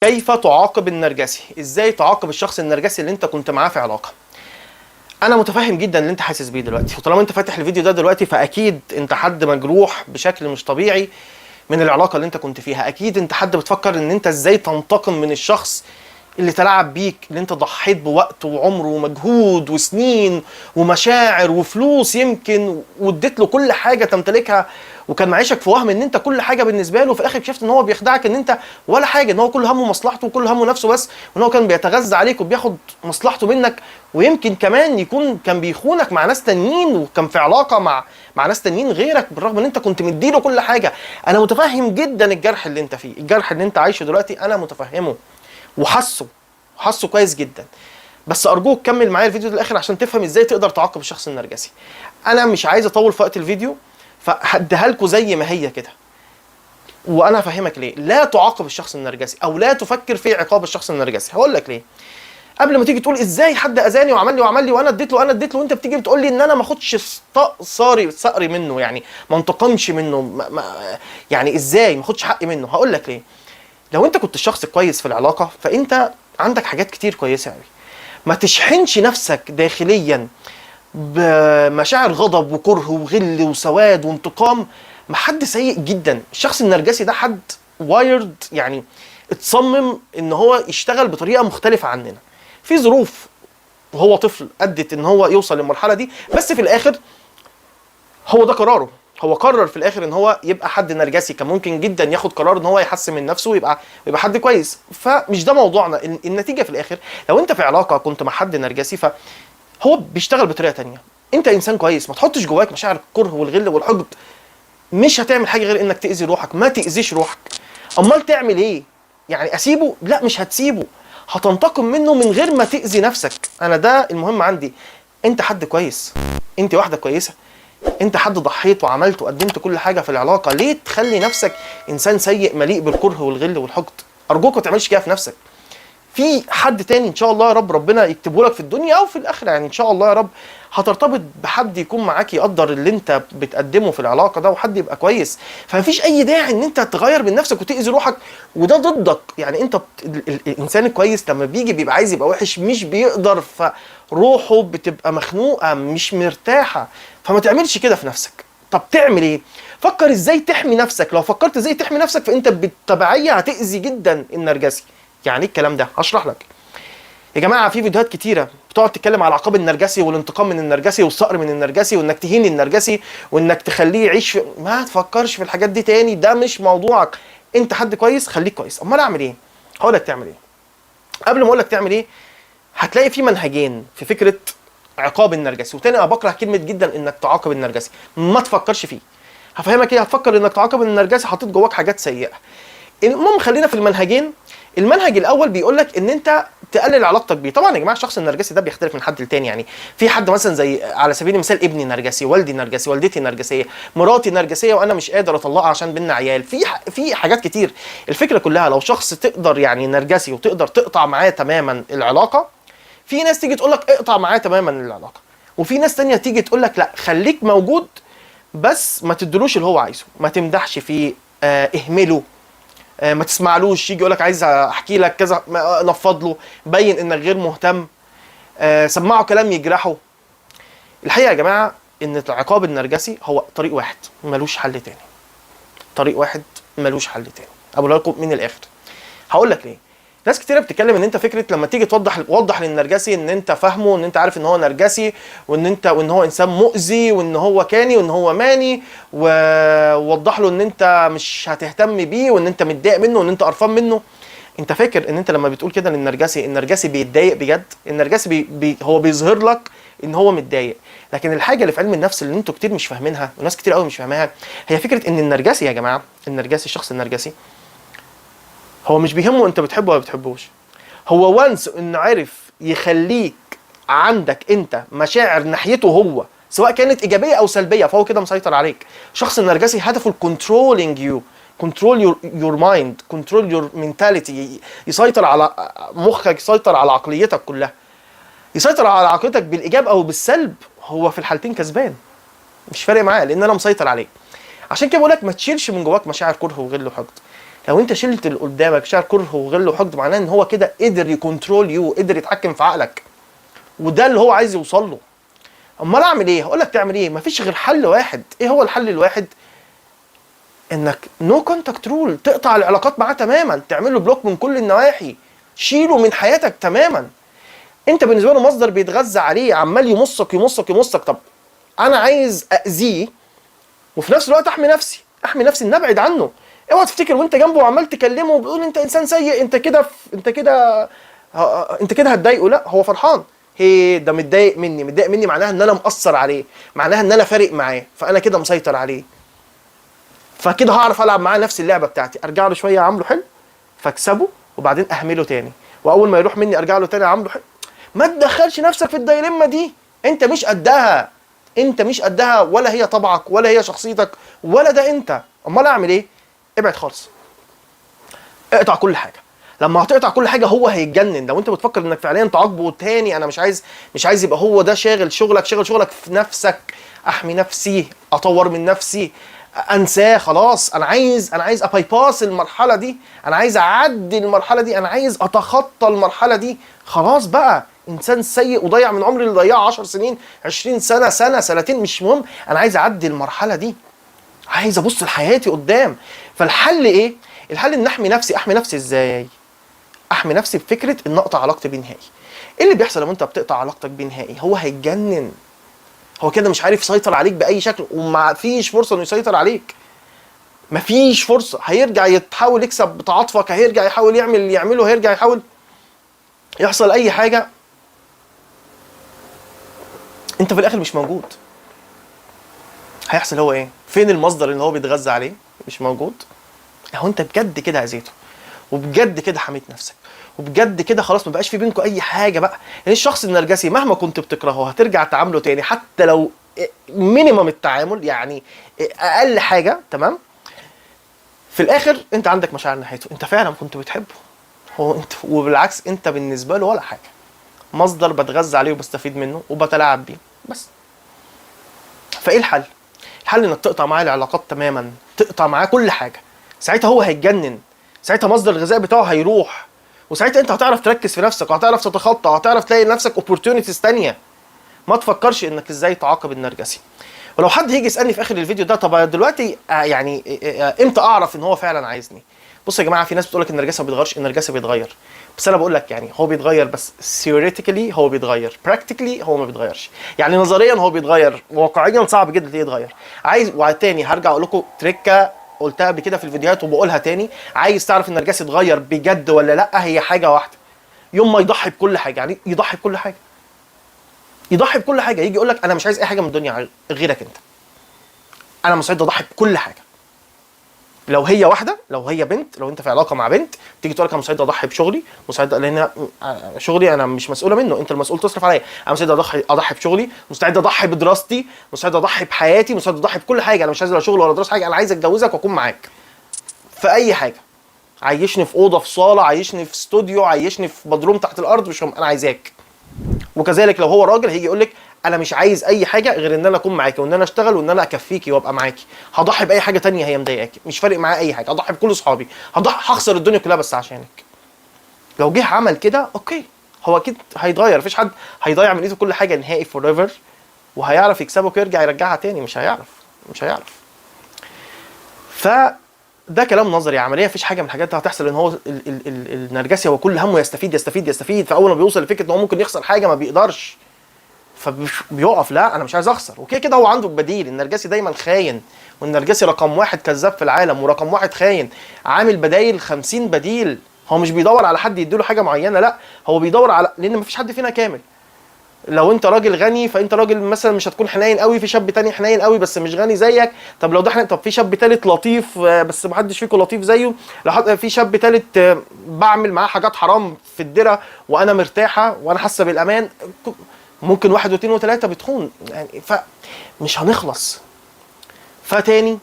كيف تعاقب النرجسي؟ ازاي تعاقب الشخص النرجسي اللي انت كنت معاه في علاقه؟ انا متفهم جدا اللي انت حاسس بيه دلوقتي، وطالما انت فاتح الفيديو ده دلوقتي فاكيد انت حد مجروح بشكل مش طبيعي من العلاقه اللي انت كنت فيها. اكيد انت حد بتفكر ان انت ازاي تنتقم من الشخص اللي تلاعب بيك، اللي انت ضحيت بوقت وعمر ومجهود وسنين ومشاعر وفلوس يمكن، واديت له كل حاجه تمتلكها، وكان معيشك في وهم ان انت كل حاجه بالنسبه له، وفي الاخر اكتشفت ان هو بيخدعك، ان انت ولا حاجه، ان هو كل همه مصلحته وكل همه نفسه بس، وان هو كان بيتغذى عليك وبياخد مصلحته منك، ويمكن كمان يكون كان بيخونك مع ناس تانيين، وكان في علاقه مع ناس تانيين غيرك، بالرغم ان انت كنت مديله كل حاجه. انا متفهم جدا الجرح اللي انت فيه، الجرح اللي انت عايشه دلوقتي انا متفهمه وحاسه كويس جدا. بس ارجوك كمل معايا الفيديو للاخر عشان تفهم ازاي تقدر تعاقب الشخص النرجسي. انا مش عايز اطول في وقت الفيديو، فهديها لكم زي ما هي كده، وانا افهمك ليه لا تعاقب الشخص النرجسي او لا تفكر في عقاب الشخص النرجسي. هقول لك ليه. قبل ما تيجي تقول ازاي حد اذاني وعمل لي وانا اديت له وانت بتيجي بتقول لي ان انا ما اخدش صقري منه، يعني ما انتقمش منه، يعني ازاي ما اخدش حقي منه؟ هقول لك ليه. لو انت كنت الشخص كويس في العلاقه فانت عندك حاجات كتير كويسه قوي. ما تشحنش نفسك داخليا بمشاعر غضب وكره وغل وسواد وانتقام. ما حد سيء جدا. الشخص النرجسي ده حد وايرد، يعني اتصمم ان هو يشتغل بطريقه مختلفه عننا. في ظروف وهو طفل ادت ان هو يوصل للمرحله دي، بس في الاخر هو ده قراره. هو قرر في الاخر ان هو يبقى حد نرجسي. كان ممكن جدا ياخد قرار ان هو يحسن من نفسه ويبقى حد كويس. فمش ده موضوعنا. النتيجه في الاخر لو انت في علاقه كنت مع حد نرجسي فهو بيشتغل بطريقه تانية. انت انسان كويس، ما تحطش جواك مشاعر الكره والغل والحقد. مش هتعمل حاجه غير انك تاذي روحك. ما تاذيش روحك. امال تعمل ايه؟ يعني اسيبه؟ لا، مش هتسيبه، هتنتقم منه من غير ما تاذي نفسك. انا ده المهم عندي. انت حد كويس، انت واحده كويسه، انت حد ضحيت وعملت وقدمت كل حاجه في العلاقه. ليه تخلي نفسك انسان سيء مليء بالكره والغل والحقد؟ ارجوك ما تعملش كده في نفسك. في حد تاني ان شاء الله يا رب ربنا يكتبه لك في الدنيا او في الاخره، يعني ان شاء الله يا رب هترتبط بحد يكون معاك يقدر اللي انت بتقدمه في العلاقه ده، وحد يبقى كويس. فمفيش اي داعي ان انت تغير من نفسك وتاذي روحك، وده ضدك. يعني انت الانسان الكويس لما بيجي بيبقى عايز يبقى وحش، مش بيقدر، فروحه بتبقى مخنوقه مش مرتاحه. فما تعملش كده في نفسك. طب تعمل ايه؟ فكر ازاي تحمي نفسك. لو فكرت ازاي تحمي نفسك فانت بالتبعيه هتاذي جدا النرجسي. يعني الكلام ده هشرح لك يا جماعه. في فيديوهات كتيره بتقعد تتكلم على عقاب النرجسي والانتقام من النرجسي والصقر من النرجسي، وانك تهين النرجسي وانك تخليه يعيش في... ما تفكرش في الحاجات دي تاني، ده مش موضوعك. انت حد كويس، خليك كويس. امال اعمل ايه؟ هقول لك تعمل ايه. قبل ما اقول لك تعمل ايه، هتلاقي في منهجين في فكره عقاب النرجسي. وتاني انا بكره كلمه جدا انك تعاقب النرجسي، ما تفكرش فيه. هفهمك ايه. هتفكر انك تعاقب النرجسي حطيت جواك حاجات سيئه. المهم خلينا في المنهجين. المنهج الاول بيقول لك ان انت تقلل علاقتك بيه. طبعا يا جماعه الشخص النرجسي ده بيختلف من حد لتاني. يعني في حد مثلا زي على سبيل المثال ابني نرجسي، والدي نرجسي، والدتي نرجسيه، مراتي نرجسيه وانا مش قادر اطلقها عشان بينا عيال. في حاجات كتير. الفكره كلها لو شخص تقدر يعني نرجسي وتقدر تقطع معاه تماما العلاقه، في ناس تيجي تقول لك اقطع معاه تماما العلاقه، وفي ناس تانية تيجي تقول لك لا خليك موجود بس ما تدلوش اللي هو عايزه، ما تمدحش فيه، اهمله، ما تسمعلوش. يجي يقول لك عايز احكي لك كذا، نفض له، بين انك غير مهتم، سمعه كلام يجرحه. الحقيقه يا جماعه ان العقاب النرجسي هو طريق واحد ملوش حل تاني. طريق واحد ملوش حل تاني. اقول لكم من الاخر. هقول لك ليه. ناس كتيره بتتكلم ان انت فكره لما تيجي توضح للنرجسي ان انت فاهمه، وان انت عارف ان هو نرجسي، وان هو انسان مؤذي، وان هو كاني، وان هو ماني، ووضح له ان انت مش هتهتم بيه، وان انت متضايق منه، وان انت قرفان منه. انت فاكر ان انت لما بتقول كده للنرجسي النرجسي بيتضايق بجد؟ النرجسي هو بيظهر لك ان هو متضايق. لكن الحاجه اللي في علم النفس اللي انتوا كتير مش فاهمينها، وناس كتير قوي مش فاهماها، هي فكره ان النرجسي يا جماعه، النرجسي، الشخص النرجسي هو مش بيهمه انت بتحبه ولا بتحبوش. هو وانس انه عارف يخليك عندك انت مشاعر ناحيته هو، سواء كانت ايجابيه او سلبيه، فهو كده مسيطر عليك. الشخص النرجسي هدفه الكنترولينج يو، كنترول يور مايند، كنترول يور منتاليتي، يسيطر على مخك، يسيطر على عقليتك كلها، يسيطر على عقليتك بالايجاب او بالسلب. هو في الحالتين كسبان، مش فارق معاه لان انا مسيطر عليه. عشان كده بقول لك ما تشيلش من جواك مشاعر كره وغل وحقد. لو انت شلت اللي قدامك شعر كره وغل وحقد، معناه ان هو كده قدر يكنترول يو، قدر يتحكم في عقلك، وده اللي هو عايز يوصل له. امال اعمل ايه؟ هقول لك تعمل ايه. مفيش غير حل واحد. ايه هو الحل الواحد؟ انك نو كونتاكت رول، تقطع العلاقات معاه تماما، تعمل له بلوك من كل النواحي، شيله من حياتك تماما. انت بالنسبه له مصدر بيتغذى عليه، عمال يمصك يمصك يمصك. طب انا عايز اذيه وفي نفس الوقت احمي نفسي، احمي نفسي ان ابعد عنه. اوعى تفتكر وانت جنبه وعمال تكلمه وبتقول انت انسان سيء، انت كده هتضايقه. لا، هو فرحان. هي ده متضايق مني، متضايق مني معناها ان انا مأثر عليه، معناها ان انا فارق معاه، فانا كده مسيطر عليه، فكده هعرف العب معاه نفس اللعبه بتاعتي. ارجع له شويه اعامله حلو فاكسبه، وبعدين اهمله تاني، واول ما يروح مني ارجع له تاني اعامله حلو. ما تدخلش نفسك في الدايلما دي، انت مش قدها، انت مش قدها، ولا هي طبعك ولا هي شخصيتك ولا ده انت. امال اعمل ايه؟ ابعد خالص، اقطع كل حاجه. لما هتقطع كل حاجه هو هيتجنن. لو انت بتفكر انك فعليا تعاقبه تاني، انا مش عايز يبقى هو ده شاغل شغلك في نفسك. احمي نفسي، اطور من نفسي، انساه خلاص. انا عايز ابايباس المرحله دي، انا عايز اعدي المرحله دي، انا عايز اتخطى المرحله دي. خلاص بقى، انسان سيء وضيع من عمري اللي ضيعه 10 سنين 20 سنه سنتين مش مهم، انا عايز اعدي المرحله دي، عايز ابص لحياتي قدام. فالحل ايه؟ الحل ان احمي نفسي. احمي نفسي ازاي؟ احمي نفسي بفكره ان اقطع علاقتي بيه نهائي. ايه اللي بيحصل لما انت بتقطع علاقتك بيه نهائي؟ هو هيتجنن، هو كده مش عارف يسيطر عليك باي شكل، وما فيش فرصه انه يسيطر عليك، مفيش فرصه. هيرجع يحاول يكسب بتعاطفك، هيرجع يحاول يعمله، هيرجع يحاول يحصل اي حاجه، انت في الاخر مش موجود. هيحصل هو ايه؟ فين المصدر اللي هو بيتغذى عليه؟ مش موجود. اهو انت بجد كده اذيته، وبجد كده حميت نفسك، وبجد كده خلاص ما بقاش في بينكم اي حاجه بقى. يعني الشخص النرجسي مهما كنت بتكرهه هترجع تعامله تاني، حتى لو مينيمم التعامل، يعني اقل حاجه، تمام؟ في الاخر انت عندك مشاعر ناحيته، انت فعلا كنت بتحبه، هو انت، وبالعكس انت بالنسبه له ولا حاجه، مصدر بتغذى عليه وبستفيد منه وبتلاعب بيه بس. فايه الحل؟ الحل انك تقطع معاه العلاقات تماما، تقطع معاه كل حاجه. ساعتها هو هيتجنن، ساعتها مصدر الغذاء بتاعه هيروح، وساعتها انت هتعرف تركز في نفسك، وهتعرف تتخطى، وهتعرف تلاقي لنفسك اوبورتيونيتيز تانية. ما تفكرش انك ازاي تعاقب النرجسي. ولو حد هيجي يسالني في اخر الفيديو ده، طب دلوقتي يعني امتى اعرف ان هو فعلا عايزني؟ بصوا يا جماعه، في ناس بتقول لك النرجسي ما بيتغيرش. النرجسي بيتغير، بس انا بقول لك يعني هو بيتغير، بس theoretically هو بيتغير، practically هو ما بيتغيرش. يعني نظريا هو بيتغير، واقعيا صعب جدا تلاقيه يتغير. عايز، وتاني هرجع اقول لكم تريكه قلتها قبل كده في الفيديوهات وبقولها تاني، عايز تعرف النرجسي اتغير بجد ولا لا، هي حاجه واحده: يوم ما يضحي بكل حاجه. يعني يضحي بكل حاجه، يضحي بكل حاجه، يجي يقول لك انا مش عايز اي حاجه من الدنيا غيرك انت، انا مستعد اضحي بكل حاجه. لو هي واحده، لو هي بنت، لو انت في علاقه مع بنت تيجي تقول لك انا مستعد اضحي بشغلي، مستعد، لان شغلي انا مش مسؤوله منه، انت المسؤول تصرف عليا، انا مستعد اضحي بشغلي، مستعد اضحي بدراستي، مستعد اضحي بحياتي، مستعد اضحي بكل حاجه. انا مش عايز لا شغل ولا دراسه حاجه، انا عايز اتجوزك واكون معاك في اي حاجه. عيشني في اوضه، في صاله، عيشني في استوديو، عيشني في بدروم تحت الارض، مش انا عايزاك. وكذلك لو هو راجل هيجي يقول لك انا مش عايز اي حاجه غير ان انا اكون معاكي، وان انا اشتغل، وان انا اكفيكي وابقى معاكي، هضحي باي حاجه تانية هي مضايقاكي، مش فارق معايا اي حاجه، هضحي بكل اصحابي، هخسر الدنيا كلها بس عشانك. لو جه عمل كده اوكي، هو اكيد هيتغير، مفيش حد هيضيع من ايده كل حاجه نهائي فور ايفر وهيعرف يكسبك ويرجع يرجعها تاني، مش هيعرف. ده كلام نظري، عمليه مفيش حاجه من الحاجات دي هتحصل. ان هو النرجسي هو كل همه يستفيد، فاول ما بيوصل لفكره ان هو ممكن يخسر حاجه ما بيقدرش، فبيقف، لا انا مش عايز اخسر، وكده هو عنده بديل. النرجسي دايما خاين، والنرجسي رقم 1 كذاب في العالم، ورقم 1 خاين، عامل بدايل 50 بديل. هو مش بيدور على حد يديله حاجه معينه، لا هو بيدور على، لان مفيش حد فينا كامل. لو انت راجل غني فانت راجل مثلا مش هتكون حنين قوي، في شاب تاني حنين قوي بس مش غني زيك. طب لو ده حنين، طب في شاب تالت لطيف بس محدش فيكم لطيف زيه. لو في شاب تالت بعمل معاه حاجات حرام في الدرة وانا مرتاحه وانا حاسه بالامان، ممكن 1 و2 و3 بتخون يعني، فمش هنخلص. فتاني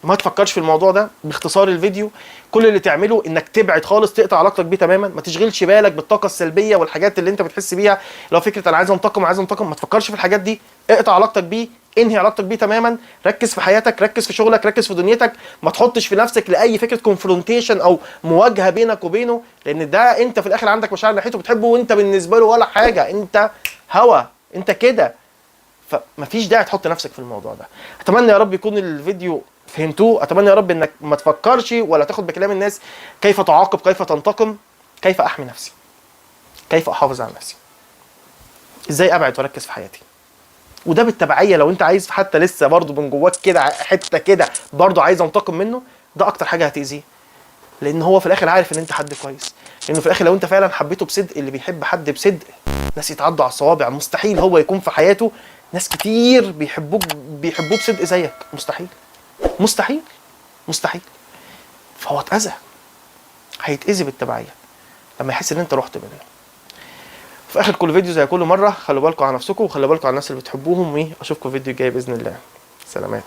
ما تفكرش في الموضوع ده. باختصار الفيديو، كل اللي تعمله انك تبعد خالص، تقطع علاقتك بيه تماما، ما تشغلش بالك بالطاقه السلبيه والحاجات اللي انت بتحس بيها. لو فكره انا عايز انتقم، ما تفكرش في الحاجات دي، اقطع علاقتك بيه انهي علاقتك بيه تماما، ركز في حياتك، ركز في شغلك، ركز في دنيتك، ما تحطش في نفسك لاي فكره كونفرونتيشن او مواجهه بينك وبينه، لان ده انت في الاخر عندك مشاعر ناحيته بتحبه وانت بالنسبه له ولا حاجه، انت هوا، انت كده. فمفيش داعي تحط نفسك في الموضوع ده. اتمنى يا رب يكون الفيديو فهمتوه، اتمنى يا رب انك ما تفكرش ولا تاخد بكلام الناس كيف تعاقب، كيف تنتقم، كيف احمي نفسي، كيف احافظ على نفسي، ازاي ابعد واركز في حياتي. وده بالتبعيه لو انت عايز حتى لسه برضه من جواك كده حته كده برضه عايز انتقم منه، ده اكتر حاجه هتاذيه، لان هو في الاخر عارف ان انت حد كويس. لانه في الاخر لو انت فعلا حبيته بصدق، اللي بيحب حد بصدق ناس يتعدوا على الصوابع، مستحيل هو يكون في حياته ناس كتير بيحبوه بصدق زيك، مستحيل مستحيل مستحيل. فهو اتأذى، هيتأذي بالتبعيه لما يحس ان انت رحت منه. في اخر كل فيديو زي كل مره، خلوا بالكم على نفسكم وخلوا بالكم على الناس اللي بتحبوهم، واشوفكم في فيديو جاي باذن الله. سلامات.